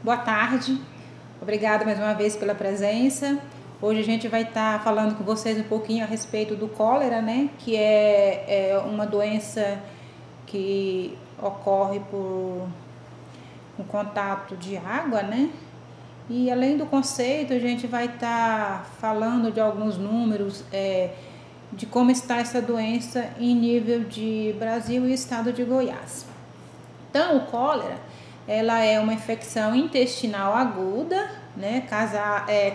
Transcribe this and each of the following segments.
Boa tarde, obrigada mais uma vez pela presença. Hoje a gente vai estar falando com vocês um pouquinho a respeito do cólera, né? Que é uma doença que ocorre por um contato de água, né? E além do conceito, a gente vai estar falando de alguns números de como está essa doença em nível de Brasil e estado de Goiás. Então, o cólera, ela é uma infecção intestinal aguda, né,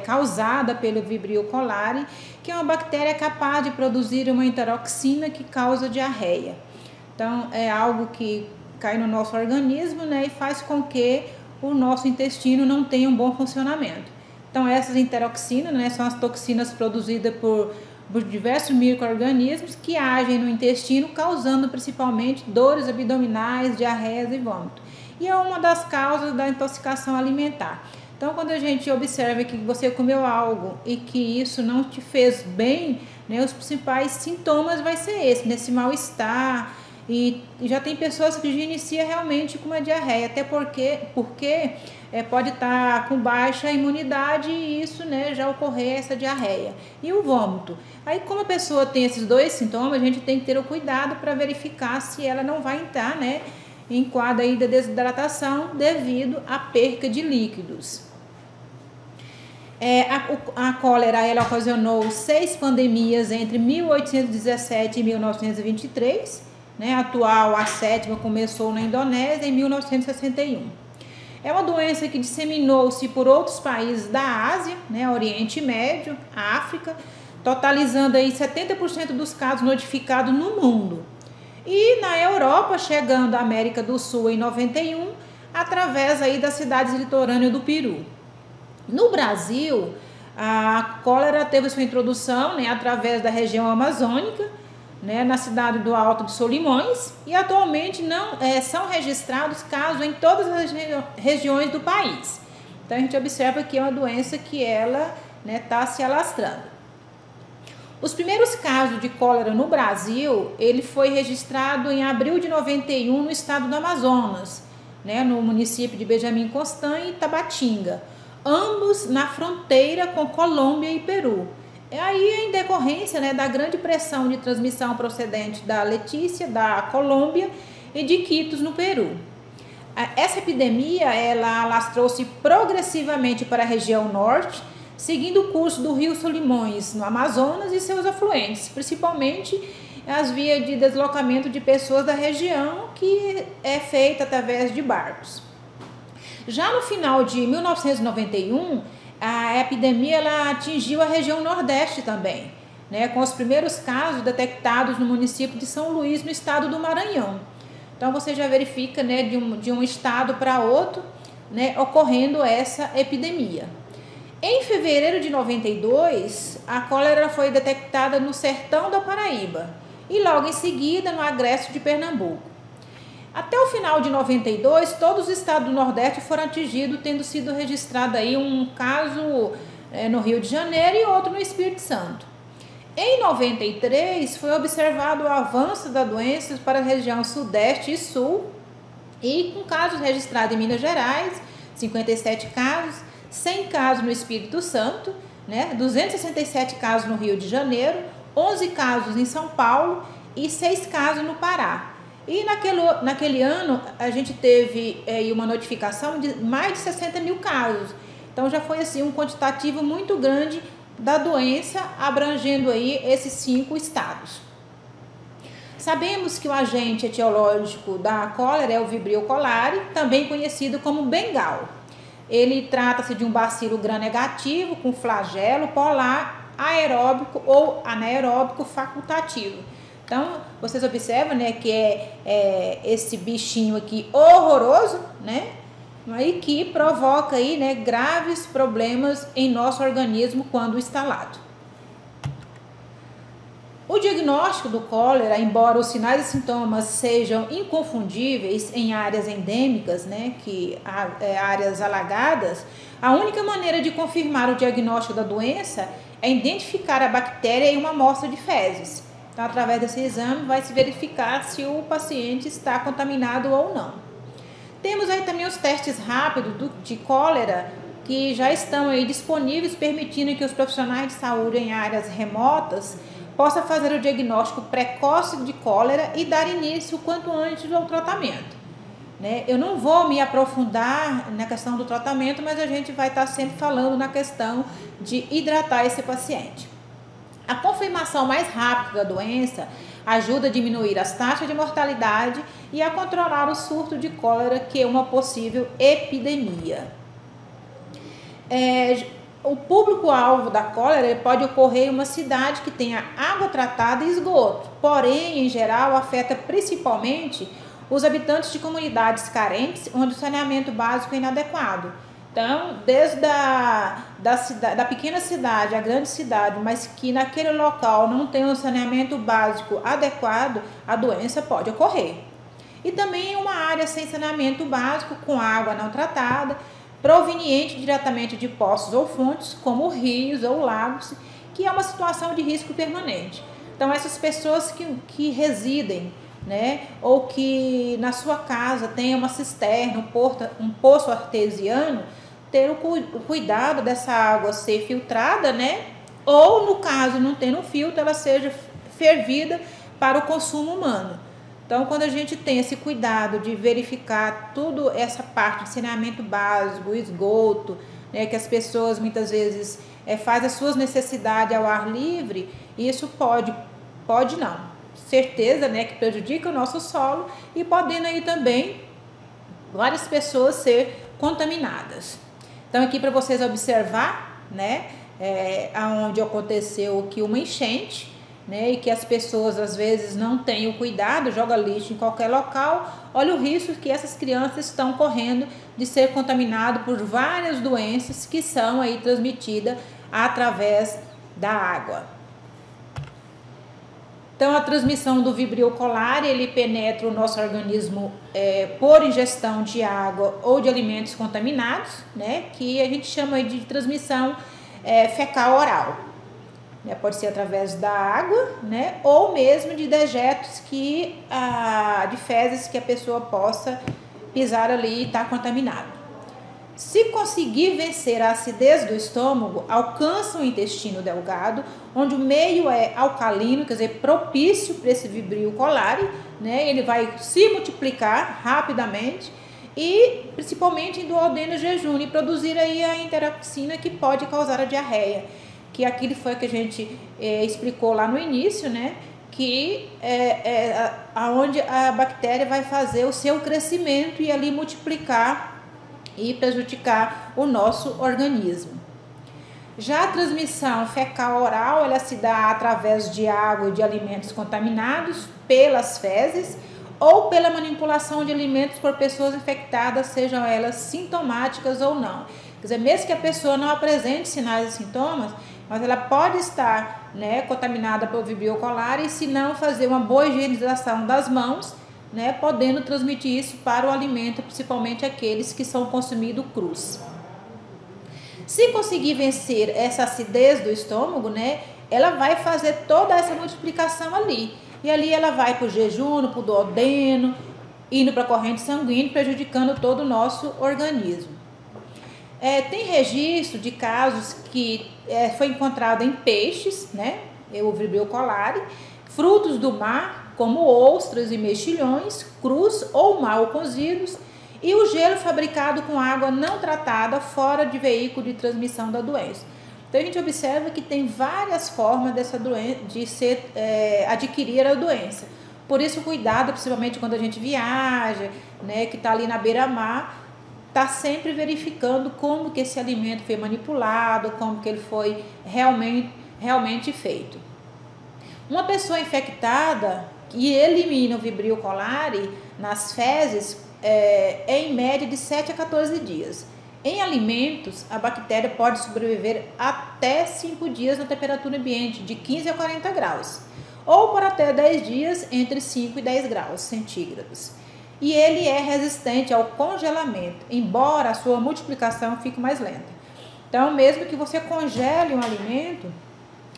causada pelo Vibrio cholerae, que é uma bactéria capaz de produzir uma enteroxina que causa diarreia. Então, é algo que cai no nosso organismo, né, e faz com que o nosso intestino não tenha um bom funcionamento. Então, essas enteroxinas, né, são as toxinas produzidas por diversos micro-organismos que agem no intestino, causando principalmente dores abdominais, diarreias e vômito. E é uma das causas da intoxicação alimentar. Então, quando a gente observa que você comeu algo e que isso não te fez bem, né, os principais sintomas vai ser esse mal-estar. E já tem pessoas que já iniciam realmente com uma diarreia, até porque pode estar com baixa imunidade e isso, né, já ocorrer essa diarreia. E o vômito. Aí, como a pessoa tem esses dois sintomas, a gente tem que ter o cuidado para verificar se ela não vai entrar, né, em quadro aí da desidratação devido à perca de líquidos. A cólera, ela ocasionou 6 pandemias entre 1817 e 1923, né? A atual, a 7ª, começou na Indonésia em 1961. É uma doença que disseminou-se por outros países da Ásia, né? Oriente Médio, África, totalizando aí 70% dos casos notificados no mundo. E na Europa, chegando à América do Sul em 91, através aí das cidades litorâneas do Peru. No Brasil, a cólera teve sua introdução, né, através da região amazônica, né, na cidade do Alto de Solimões, e atualmente não são registrados casos em todas as regiões do país. Então a gente observa que é uma doença que ela está se alastrando. Os primeiros casos de cólera no Brasil, ele foi registrado em abril de 91 no estado do Amazonas, né, no município de Benjamin Constant e Tabatinga, ambos na fronteira com Colômbia e Peru. Aí, em decorrência, né, da grande pressão de transmissão procedente da Letícia, da Colômbia, e de Iquitos, no Peru. Essa epidemia, ela alastrou-se progressivamente para a região norte, seguindo o curso do rio Solimões, no Amazonas, e seus afluentes, principalmente as vias de deslocamento de pessoas da região, que é feita através de barcos. Já no final de 1991, a epidemia ela atingiu a região nordeste também, né, com os primeiros casos detectados no município de São Luís, no estado do Maranhão. Então você já verifica, né, de um estado para outro, né, ocorrendo essa epidemia. Em fevereiro de 92, a cólera foi detectada no sertão da Paraíba e logo em seguida no agreste de Pernambuco. Até o final de 92, todos os estados do Nordeste foram atingidos, tendo sido registrado aí um caso no Rio de Janeiro e outro no Espírito Santo. Em 93, foi observado o avanço da doença para a região Sudeste e Sul, e com casos registrados em Minas Gerais, 57 casos, 100 casos no Espírito Santo, né, 267 casos no Rio de Janeiro, 11 casos em São Paulo e 6 casos no Pará. E naquele ano a gente teve uma notificação de mais de 60 mil casos. Então já foi assim um quantitativo muito grande da doença, abrangendo aí esses 5 estados. Sabemos que o agente etiológico da cólera é o Vibrio cholerae, também conhecido como bengal. Ele trata-se de um bacilo gram-negativo com flagelo polar aeróbico ou anaeróbico facultativo. Então, vocês observam, né, que esse bichinho aqui horroroso, né, e que provoca aí, né, graves problemas em nosso organismo quando instalado. O diagnóstico do cólera, embora os sinais e sintomas sejam inconfundíveis em áreas endêmicas, né, áreas alagadas, a única maneira de confirmar o diagnóstico da doença é identificar a bactéria em uma amostra de fezes. Então, através desse exame, vai se verificar se o paciente está contaminado ou não. Temos aí também os testes rápidos de cólera, que já estão aí disponíveis, permitindo que os profissionais de saúde em áreas remotas possam fazer o diagnóstico precoce de cólera e dar início o quanto antes ao tratamento. Eu não vou me aprofundar na questão do tratamento, mas a gente vai estar sempre falando na questão de hidratar esse paciente. A confirmação mais rápida da doença ajuda a diminuir as taxas de mortalidade e a controlar o surto de cólera, que é uma possível epidemia. O público-alvo da cólera pode ocorrer em uma cidade que tenha água tratada e esgoto, porém, em geral, afeta principalmente os habitantes de comunidades carentes, onde o saneamento básico é inadequado. Então, desde da pequena cidade à grande cidade, mas que naquele local não tem um saneamento básico adequado, a doença pode ocorrer. E também uma área sem saneamento básico, com água não tratada, proveniente diretamente de poços ou fontes, como rios ou lagos, que é uma situação de risco permanente. Então, essas pessoas que residem, ou que na sua casa tem uma cisterna, um poço artesiano, ter o cuidado dessa água ser filtrada, ou no caso não tendo filtro, ela seja fervida para o consumo humano. Então, quando a gente tem esse cuidado de verificar tudo essa parte de saneamento básico, esgoto, que as pessoas muitas vezes fazem as suas necessidades ao ar livre, isso pode não, certeza, que prejudica o nosso solo e podendo aí também várias pessoas ser contaminadas. Então, aqui para vocês observar, aonde aconteceu que uma enchente, e que as pessoas às vezes não têm o cuidado, joga lixo em qualquer local, olha o risco que essas crianças estão correndo de ser contaminado por várias doenças que são aí transmitidas através da água. Então, a transmissão do Vibrio cholerae, ele penetra o nosso organismo por ingestão de água ou de alimentos contaminados, que a gente chama de transmissão fecal oral. Pode ser através da água, ou mesmo de dejetos de fezes que a pessoa possa pisar ali e estar contaminado. Se conseguir vencer a acidez do estômago, alcança o intestino delgado, onde o meio é alcalino, quer dizer, propício para esse Vibrio cholerae, ele vai se multiplicar rapidamente e principalmente em duodeno jejum e produzir aí a enterotoxina que pode causar a diarreia, que aquilo foi que a gente explicou lá no início, que aonde a bactéria vai fazer o seu crescimento e ali multiplicar e prejudicar o nosso organismo. Já a transmissão fecal oral, ela se dá através de água e de alimentos contaminados, pelas fezes ou pela manipulação de alimentos por pessoas infectadas, sejam elas sintomáticas ou não. Quer dizer, mesmo que a pessoa não apresente sinais e sintomas, mas ela pode estar contaminada pelo Vibrio cholerae e se não fazer uma boa higienização das mãos, podendo transmitir isso para o alimento, principalmente aqueles que são consumidos crus. Se conseguir vencer essa acidez do estômago, ela vai fazer toda essa multiplicação ali. E ali ela vai para o jejum, para o duodeno, indo para a corrente sanguínea, prejudicando todo o nosso organismo. Tem registro de casos que foi encontrado em peixes, o Vibrio cholerae, frutos do mar, como ostras e mexilhões, crus ou mal cozidos, e o gelo fabricado com água não tratada fora de veículo de transmissão da doença. Então, a gente observa que tem várias formas dessa doença, de adquirir a doença. Por isso, cuidado, principalmente quando a gente viaja, que está ali na beira-mar, está sempre verificando como que esse alimento foi manipulado, como que ele foi realmente feito. Uma pessoa infectada que elimina o Vibrio cholerae nas fezes em média de 7 a 14 dias. Em alimentos, a bactéria pode sobreviver até 5 dias na temperatura ambiente, de 15 a 40 graus, ou por até 10 dias, entre 5 e 10 graus centígrados. E ele é resistente ao congelamento, embora a sua multiplicação fique mais lenta. Então, mesmo que você congele um alimento,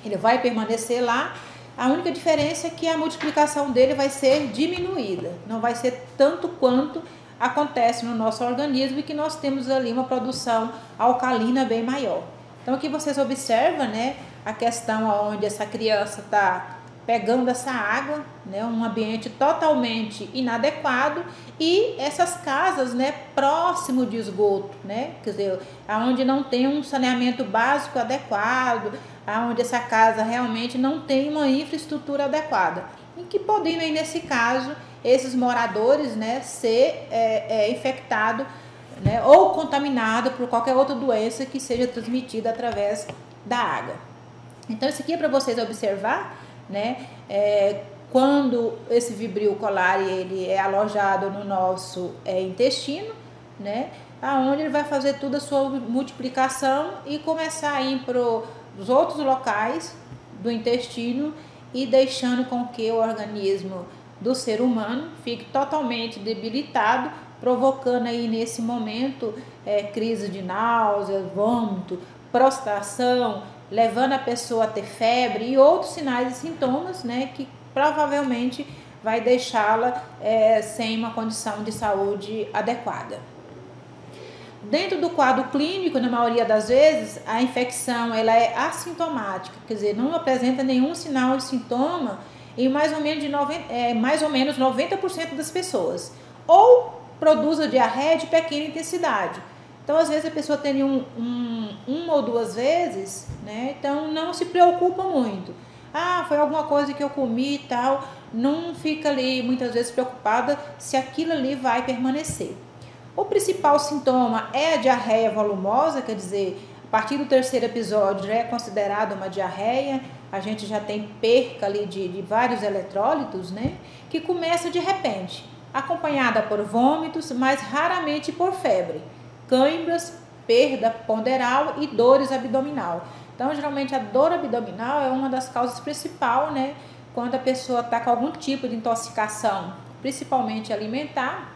ele vai permanecer lá. A única diferença é que a multiplicação dele vai ser diminuída, não vai ser tanto quanto acontece no nosso organismo e que nós temos ali uma produção alcalina bem maior. Então aqui vocês observam, né, a questão onde essa criança está pegando essa água, né, um ambiente totalmente inadequado, e essas casas, né, próximo de esgoto, né, quer dizer, aonde não tem um saneamento básico adequado, aonde essa casa realmente não tem uma infraestrutura adequada, e que podem, aí, nesse caso, esses moradores, né, ser infectados, né, ou contaminado por qualquer outra doença que seja transmitida através da água. Então isso aqui é para vocês observar, né, quando esse Vibrio cholerae ele é alojado no nosso intestino, né, aonde ele vai fazer toda a sua multiplicação e começar a ir para os outros locais do intestino e deixando com que o organismo do ser humano fique totalmente debilitado, provocando aí nesse momento crise de náusea, vômito, prostração, levando a pessoa a ter febre e outros sinais e sintomas, né, que provavelmente vai deixá-la sem uma condição de saúde adequada. Dentro do quadro clínico, na maioria das vezes, a infecção ela é assintomática, quer dizer, não apresenta nenhum sinal e sintoma em mais ou menos 90% das pessoas, ou produz a diarreia de pequena intensidade. Então, às vezes, a pessoa tem uma ou duas vezes, né? Então, não se preocupa muito. Ah, foi alguma coisa que eu comi e tal. Não fica ali, muitas vezes, preocupada se aquilo ali vai permanecer. O principal sintoma é a diarreia volumosa, quer dizer, a partir do terceiro episódio já é considerado uma diarreia. A gente já tem perca ali de vários eletrólitos, né? Que começa de repente, acompanhada por vômitos, mas raramente por febre, cãibras, perda ponderal e dores abdominal. Então, geralmente a dor abdominal é uma das causas principais, né? Quando a pessoa está com algum tipo de intoxicação, principalmente alimentar.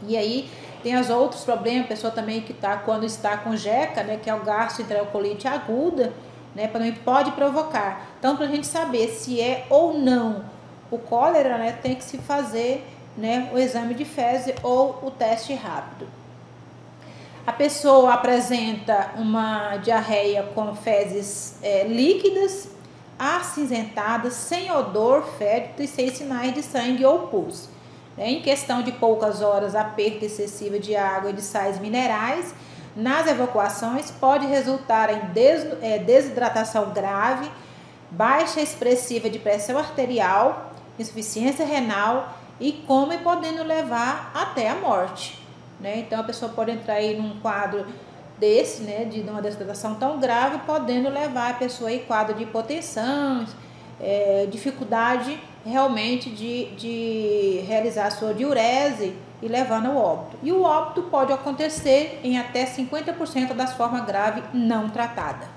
E aí tem os outros problemas, a pessoa também que está quando está com jeca, né? Que é o gastroenterolite aguda, né? Também pode provocar. Então, para a gente saber se é ou não o cólera, né? Tem que se fazer, né, o exame de fezes ou o teste rápido. A pessoa apresenta uma diarreia com fezes líquidas, acinzentadas, sem odor fétido e sem sinais de sangue ou pus. Em questão de poucas horas, a perda excessiva de água e de sais minerais nas evacuações pode resultar em desidratação grave, baixa expressiva de pressão arterial, insuficiência renal e coma, podendo levar até a morte. Então, a pessoa pode entrar aí num quadro desse, né, de uma desidratação tão grave, podendo levar a pessoa em quadro de hipotensão, dificuldade realmente de realizar a sua diurese e levando ao óbito. E o óbito pode acontecer em até 50% das formas graves não tratadas.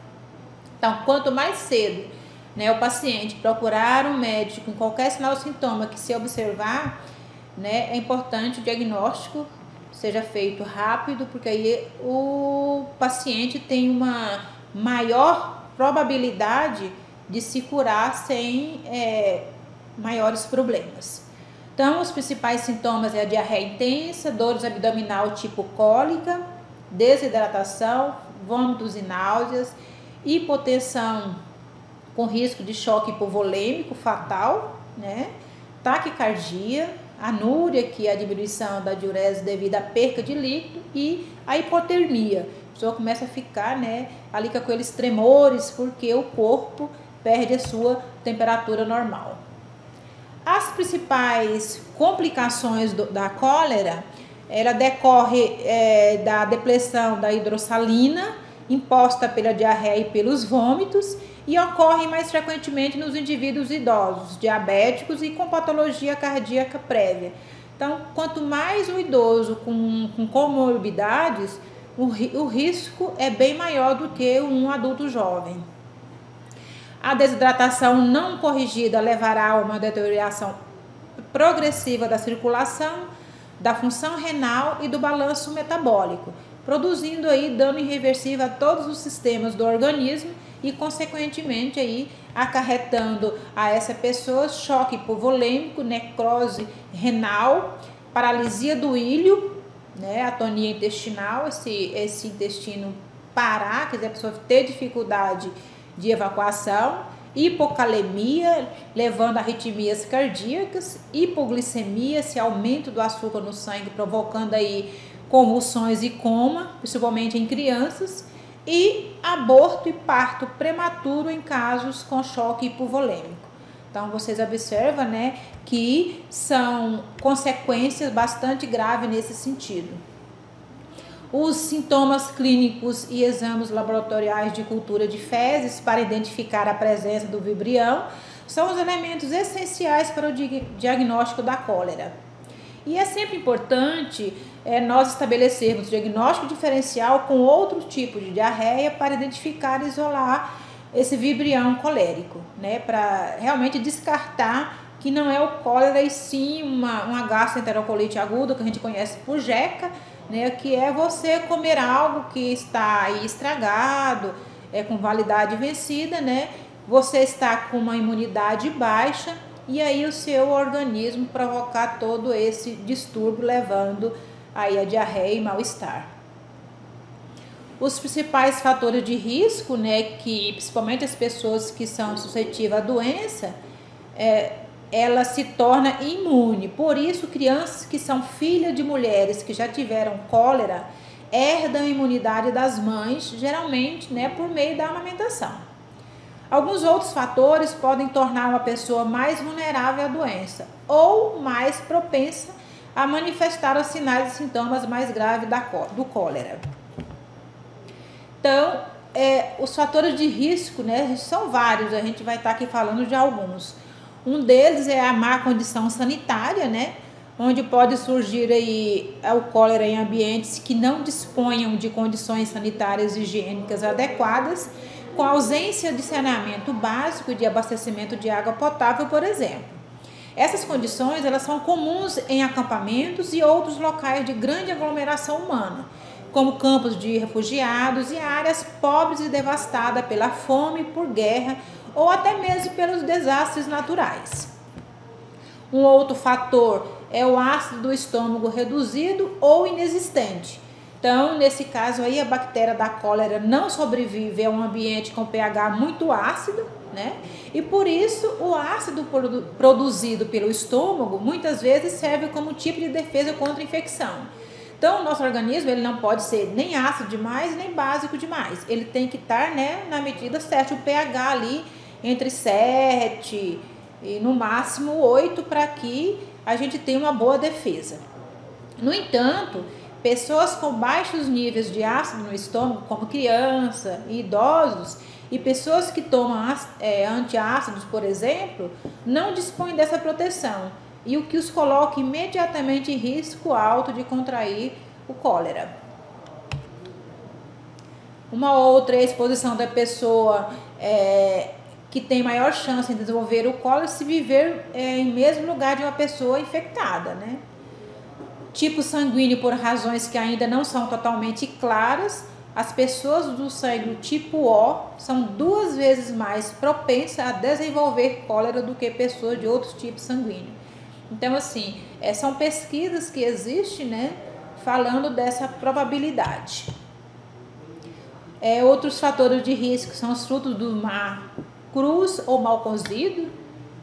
Então, quanto mais cedo, né, o paciente procurar um médico com qualquer sinal ou sintoma que se observar, né, é importante o diagnóstico seja feito rápido, porque aí o paciente tem uma maior probabilidade de se curar sem maiores problemas. Então, os principais sintomas é a diarreia intensa, dores abdominal tipo cólica, desidratação, vômitos e náuseas, hipotensão com risco de choque hipovolêmico fatal, né? Taquicardia, anúria, que é a diminuição da diurese devido à perca de líquido, e a hipotermia. A pessoa começa a ficar, né, ali com aqueles tremores, porque o corpo perde a sua temperatura normal. As principais complicações da cólera, ela decorre da depressão da hidrossalina, imposta pela diarreia e pelos vômitos, e ocorre mais frequentemente nos indivíduos idosos, diabéticos e com patologia cardíaca prévia. Então, quanto mais o idoso com comorbidades, o risco é bem maior do que um adulto jovem. A desidratação não corrigida levará a uma deterioração progressiva da circulação, da função renal e do balanço metabólico, produzindo aí dano irreversível a todos os sistemas do organismo e, consequentemente, aí, acarretando a essa pessoa choque hipovolêmico, necrose renal, paralisia do ilho, né, atonia intestinal, esse intestino parar, quer dizer, a pessoa ter dificuldade de evacuação, hipocalemia, levando a arritmias cardíacas, hipoglicemia, esse aumento do açúcar no sangue, provocando aí convulsões e coma, principalmente em crianças, e aborto e parto prematuro em casos com choque hipovolêmico. Então, vocês observam, né, que são consequências bastante graves nesse sentido. Os sintomas clínicos e exames laboratoriais de cultura de fezes para identificar a presença do vibrião são os elementos essenciais para o diagnóstico da cólera. E é sempre importante nós estabelecermos diagnóstico diferencial com outro tipo de diarreia para identificar e isolar esse vibrião colérico, né? Para realmente descartar que não é o cólera e sim uma gastroenterocolite aguda, que a gente conhece por jeca, né? Que é você comer algo que está aí estragado, com validade vencida, né? Você está com uma imunidade baixa e aí o seu organismo provocar todo esse distúrbio, levando aí a diarreia e mal-estar. Os principais fatores de risco, né, que principalmente as pessoas que são suscetíveis à doença, ela se torna imune. Por isso, crianças que são filhas de mulheres que já tiveram cólera herdam a imunidade das mães, geralmente, né, por meio da amamentação. Alguns outros fatores podem tornar uma pessoa mais vulnerável à doença ou mais propensa a manifestar os sinais e sintomas mais graves do cólera. Então, os fatores de risco, né, são vários, a gente vai estar aqui falando de alguns. Um deles é a má condição sanitária, né, onde pode surgir aí o cólera em ambientes que não disponham de condições sanitárias e higiênicas adequadas, com ausência de saneamento básico e de abastecimento de água potável, por exemplo. Essas condições elas são comuns em acampamentos e outros locais de grande aglomeração humana, como campos de refugiados e áreas pobres e devastadas pela fome, por guerra ou até mesmo pelos desastres naturais. Um outro fator é o ácido do estômago reduzido ou inexistente. Então, nesse caso aí, a bactéria da cólera não sobrevive a um ambiente com pH muito ácido, né? E por isso, o ácido produzido pelo estômago muitas vezes serve como tipo de defesa contra a infecção. Então, o nosso organismo ele não pode ser nem ácido demais, nem básico demais. Ele tem que estar, né, na medida certa, o pH ali entre 7 e no máximo 8 para que a gente tenha uma boa defesa. No entanto, pessoas com baixos níveis de ácido no estômago, como criança e idosos, e pessoas que tomam antiácidos, por exemplo, não dispõem dessa proteção, e o que os coloca imediatamente em risco alto de contrair o cólera. Uma outra é a exposição da pessoa que tem maior chance de desenvolver o cólera se viver em mesmo lugar de uma pessoa infectada, né? Tipo sanguíneo, por razões que ainda não são totalmente claras, as pessoas do sangue tipo O são 2 vezes mais propensas a desenvolver cólera do que pessoas de outros tipos sanguíneos. Então, assim, são pesquisas que existem, né, falando dessa probabilidade. Outros fatores de risco são os frutos do mar crus ou mal cozido,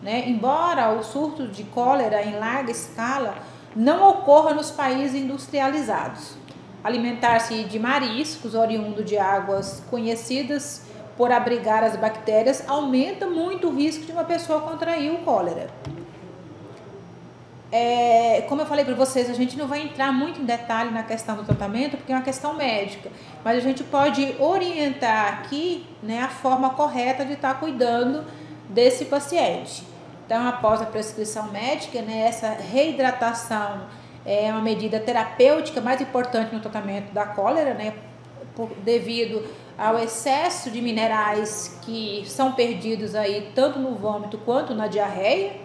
né? Embora o surto de cólera em larga escala não ocorra nos países industrializados. Alimentar-se de mariscos oriundo de águas conhecidas por abrigar as bactérias aumenta muito o risco de uma pessoa contrair o cólera. Como eu falei para vocês, a gente não vai entrar muito em detalhe na questão do tratamento, porque é uma questão médica, mas a gente pode orientar aqui, né, a forma correta de estar cuidando desse paciente. Então, após a prescrição médica, né, essa reidratação é uma medida terapêutica mais importante no tratamento da cólera, né, devido ao excesso de minerais que são perdidos aí tanto no vômito quanto na diarreia,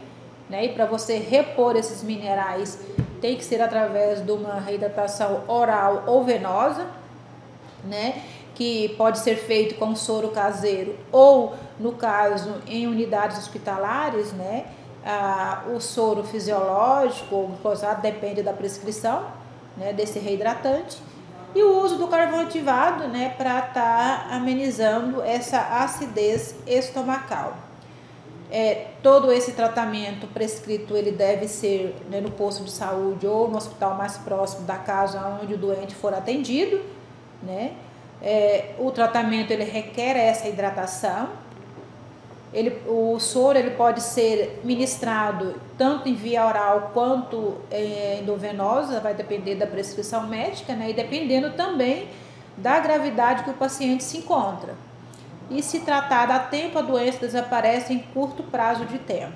né, e para você repor esses minerais tem que ser através de uma reidratação oral ou venosa, né, que pode ser feito com soro caseiro ou, no caso, em unidades hospitalares, né, o soro fisiológico ou glicosado, depende da prescrição, né, desse reidratante, e o uso do carvão ativado, né, para estar amenizando essa acidez estomacal. Todo esse tratamento prescrito ele deve ser, né, no posto de saúde ou no hospital mais próximo da casa onde o doente for atendido, né? O tratamento ele requer essa hidratação. O soro ele pode ser ministrado tanto em via oral quanto endovenosa, vai depender da prescrição médica, né? E dependendo também da gravidade que o paciente se encontra. E se tratada a tempo, a doença desaparece em curto prazo de tempo.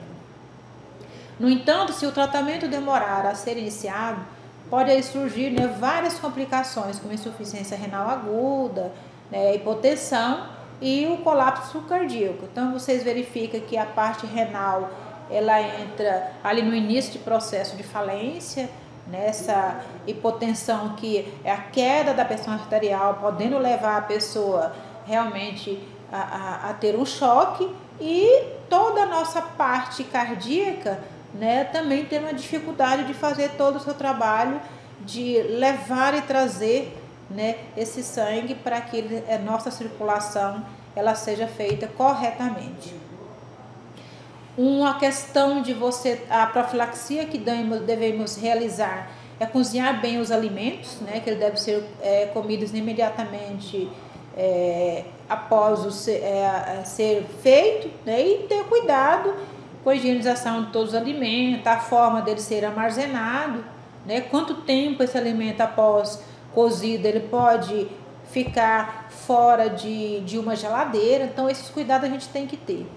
No entanto, se o tratamento demorar a ser iniciado, pode aí surgir, né, várias complicações, como insuficiência renal aguda, né, hipotensão e o colapso cardíaco. Então, vocês verificam que a parte renal, ela entra ali no início de processo de falência, nessa hipotensão que é a queda da pressão arterial, podendo levar a pessoa realmente a ter um choque, e toda a nossa parte cardíaca, né, também tem uma dificuldade de fazer todo o seu trabalho de levar e trazer, né, esse sangue para que a nossa circulação ela seja feita corretamente. Uma questão de a profilaxia que devemos realizar é cozinhar bem os alimentos, né, que eles devem ser comidos imediatamente após ser feito, né, e ter cuidado com a higienização de todos os alimentos, a forma dele ser armazenado, né, quanto tempo esse alimento após cozido ele pode ficar fora de uma geladeira. Então esses cuidados a gente tem que ter.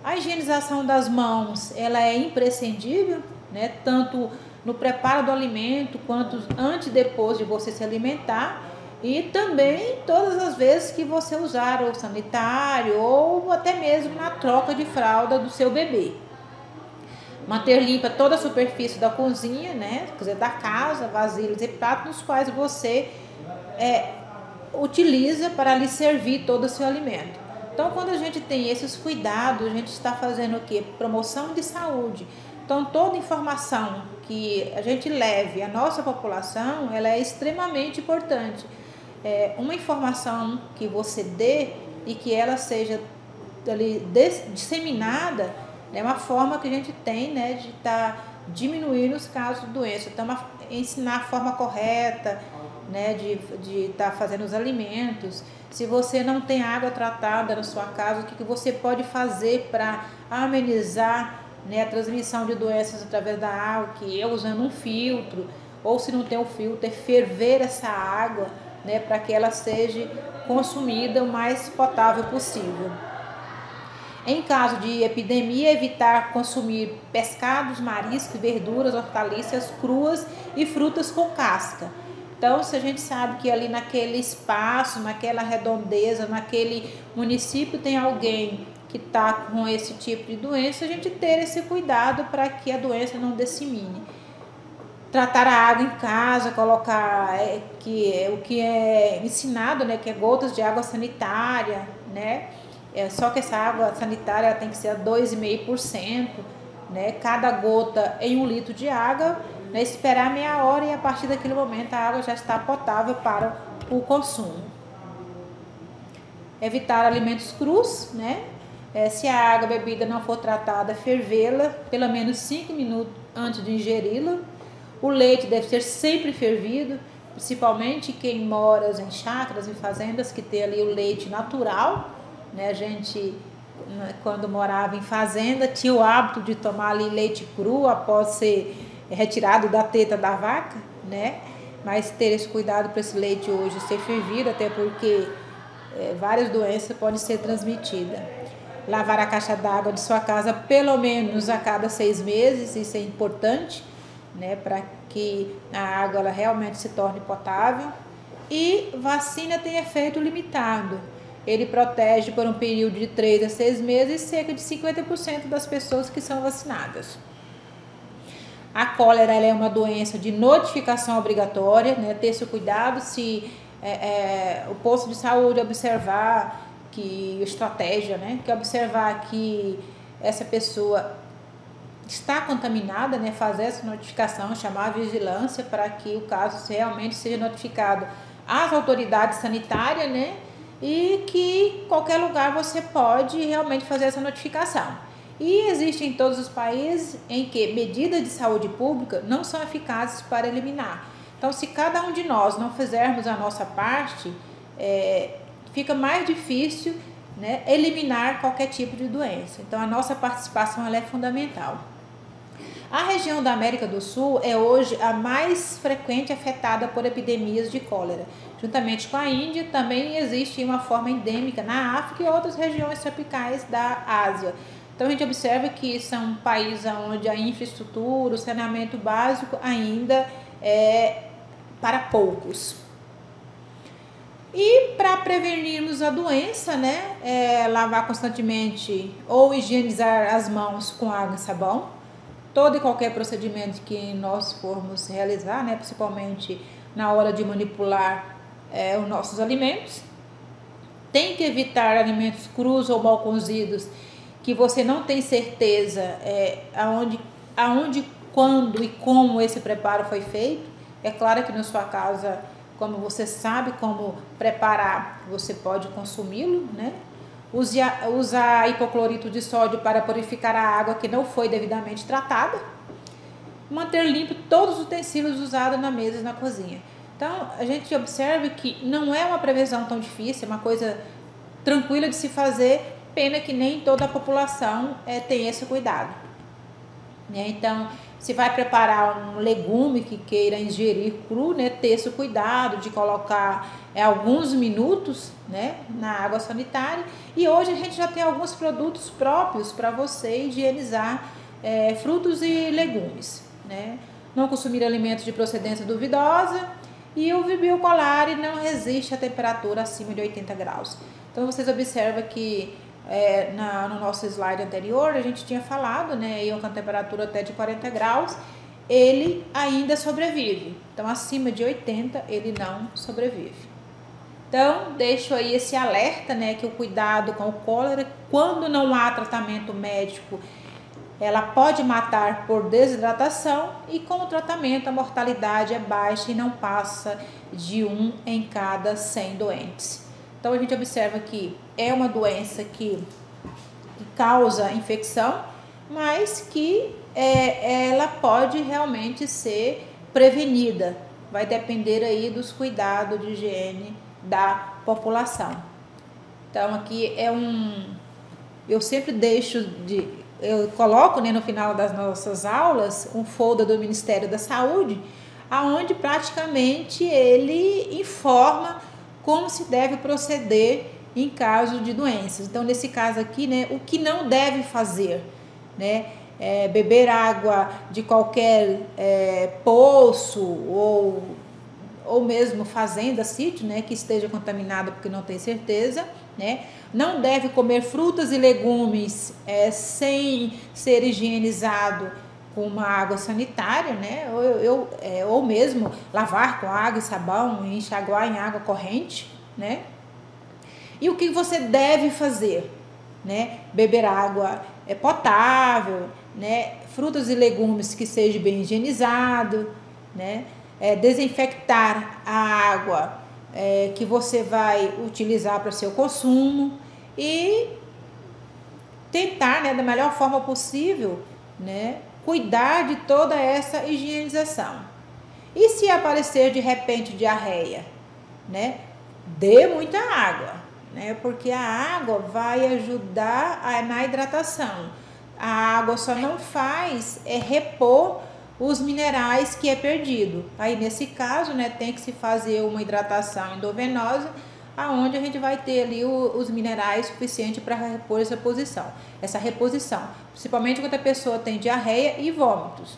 A higienização das mãos ela é imprescindível, né, tanto no preparo do alimento quanto antes e depois de você se alimentar, e também todas as vezes que você usar o sanitário ou até mesmo na troca de fralda do seu bebê. Manter limpa toda a superfície da cozinha, né, quer dizer, da casa, vasilhas e pratos nos quais você utiliza para lhe servir todo o seu alimento. Então, quando a gente tem esses cuidados, a gente está fazendo o quê? Promoção de saúde. Então, toda informação que a gente leve à nossa população, ela é extremamente importante. Uma informação que você dê e que ela seja ali disseminada, é uma forma que a gente tem, né, de estar diminuindo os casos de doença. Então, ensinar a forma correta, né, de estar fazendo os alimentos. Se você não tem água tratada na sua casa, o que você pode fazer para amenizar, né, a transmissão de doenças através da água, que é usando um filtro, ou se não tem um filtro, ferver essa água, né, para que ela seja consumida o mais potável possível. Em caso de epidemia, evitar consumir pescados, mariscos, verduras, hortaliças cruas e frutas com casca. Então, se a gente sabe que ali naquele espaço, naquela redondeza, naquele município tem alguém que está com esse tipo de doença, a gente ter esse cuidado para que a doença não dissemine. Tratar a água em casa, colocar o que é ensinado, né, que é gotas de água sanitária, né? Só que essa água sanitária tem que ser a 2,5%, né? Cada gota em 1 litro de água, né? Esperar meia hora e a partir daquele momento a água já está potável para o consumo. Evitar alimentos crus, né? Se a água bebida não for tratada, fervê-la pelo menos 5 minutos antes de ingeri-la. O leite deve ser sempre fervido, principalmente quem mora em chácaras, em fazendas, que tem ali o leite natural, né? A gente, quando morava em fazenda, tinha o hábito de tomar ali leite cru após ser retirado da teta da vaca, né? Mas ter esse cuidado para esse leite hoje ser fervido, até porque várias doenças podem ser transmitidas. Lavar a caixa d'água de sua casa pelo menos a cada 6 meses, isso é importante, né, para que a água ela realmente se torne potável. E vacina tem efeito limitado. Ele protege por um período de 3 a 6 meses cerca de 50% das pessoas que são vacinadas. A cólera ela é uma doença de notificação obrigatória, né, ter esse cuidado se o posto de saúde observar que estratégia, né, que observar que essa pessoa está contaminada, né, fazer essa notificação, chamar a vigilância para que o caso realmente seja notificado às autoridades sanitárias, né, e que qualquer lugar você pode realmente fazer essa notificação. E existe em todos os países em que medidas de saúde pública não são eficazes para eliminar. Então, se cada um de nós não fizermos a nossa parte, fica mais difícil, né, eliminar qualquer tipo de doença. Então, a nossa participação ela é fundamental. A região da América do Sul é hoje a mais frequente afetada por epidemias de cólera. Juntamente com a Índia, também existe uma forma endêmica na África e outras regiões tropicais da Ásia. Então, a gente observa que são países onde a infraestrutura, o saneamento básico ainda é para poucos. E para prevenirmos a doença, né, lavar constantemente ou higienizar as mãos com água e sabão. Todo e qualquer procedimento que nós formos realizar, né, principalmente na hora de manipular os nossos alimentos. Tem que evitar alimentos crus ou mal cozidos, que você não tem certeza aonde, quando e como esse preparo foi feito. É claro que na sua casa, como você sabe como preparar, você pode consumi-lo, né? Usar hipoclorito de sódio para purificar a água que não foi devidamente tratada. Manter limpo todos os utensílios usados na mesa e na cozinha. Então, a gente observa que não é uma prevenção tão difícil, é uma coisa tranquila de se fazer, pena que nem toda a população tem esse cuidado. Né? Então, se vai preparar um legume que queira ingerir cru, né, ter esse cuidado de colocar alguns minutos, né, na água sanitária. E hoje a gente já tem alguns produtos próprios para você higienizar frutos e legumes. Né? Não consumir alimentos de procedência duvidosa, e o Vibrio Cholerae não resiste a temperatura acima de 80 graus. Então vocês observam que no nosso slide anterior a gente tinha falado, né, com a temperatura até de 40 graus, ele ainda sobrevive. Então acima de 80 ele não sobrevive. Então deixo aí esse alerta, né, que o cuidado com o cólera, quando não há tratamento médico, ela pode matar por desidratação, e com o tratamento a mortalidade é baixa e não passa de 1 em cada 100 doentes. Então a gente observa que é uma doença que causa infecção, mas que ela pode realmente ser prevenida. Vai depender aí dos cuidados de higiene da população. Então aqui eu sempre eu coloco, né, no final das nossas aulas um folder do Ministério da Saúde, aonde praticamente ele informa como se deve proceder em caso de doenças. Então, nesse caso aqui, né, o que não deve fazer, né, beber água de qualquer poço ou mesmo fazenda, sítio, né, que esteja contaminado porque não tem certeza, né, não deve comer frutas e legumes sem ser higienizado com uma água sanitária, né, ou mesmo lavar com água e sabão e enxaguar em água corrente, né. E o que você deve fazer, né, beber água potável, né, frutas e legumes que seja bem higienizado, né, desinfectar a água que você vai utilizar para seu consumo e tentar, né, da melhor forma possível, né, cuidar de toda essa higienização. E se aparecer de repente diarreia, né, dê muita água, né, porque a água vai ajudar na hidratação. A água só não faz repor os minerais que é perdido. Aí nesse caso, né, tem que se fazer uma hidratação endovenosa, aonde a gente vai ter ali os minerais suficientes para repor essa reposição, principalmente quando a pessoa tem diarreia e vômitos,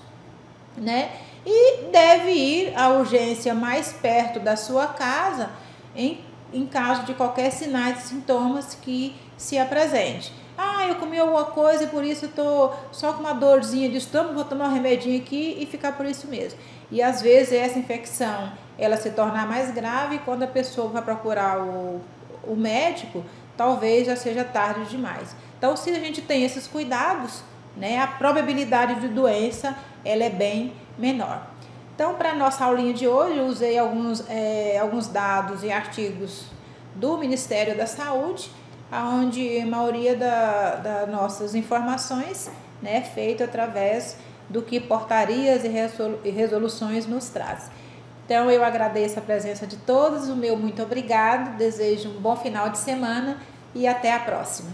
né? E deve ir à urgência mais perto da sua casa em caso de qualquer sinais e sintomas que se apresente. Eu comi alguma coisa e por isso eu tô só com uma dorzinha de estômago, vou tomar um remedinho aqui e ficar por isso mesmo. E às vezes essa infecção, ela se torna mais grave, e quando a pessoa vai procurar o médico, talvez já seja tarde demais. Então, se a gente tem esses cuidados, né, a probabilidade de doença ela é bem menor. Então, para a nossa aulinha de hoje, eu usei alguns dados e artigos do Ministério da Saúde, onde a maioria das nossas informações, né, é feita através do que portarias e resoluções nos traz. Então, eu agradeço a presença de todos, o meu muito obrigado, desejo um bom final de semana e até a próxima.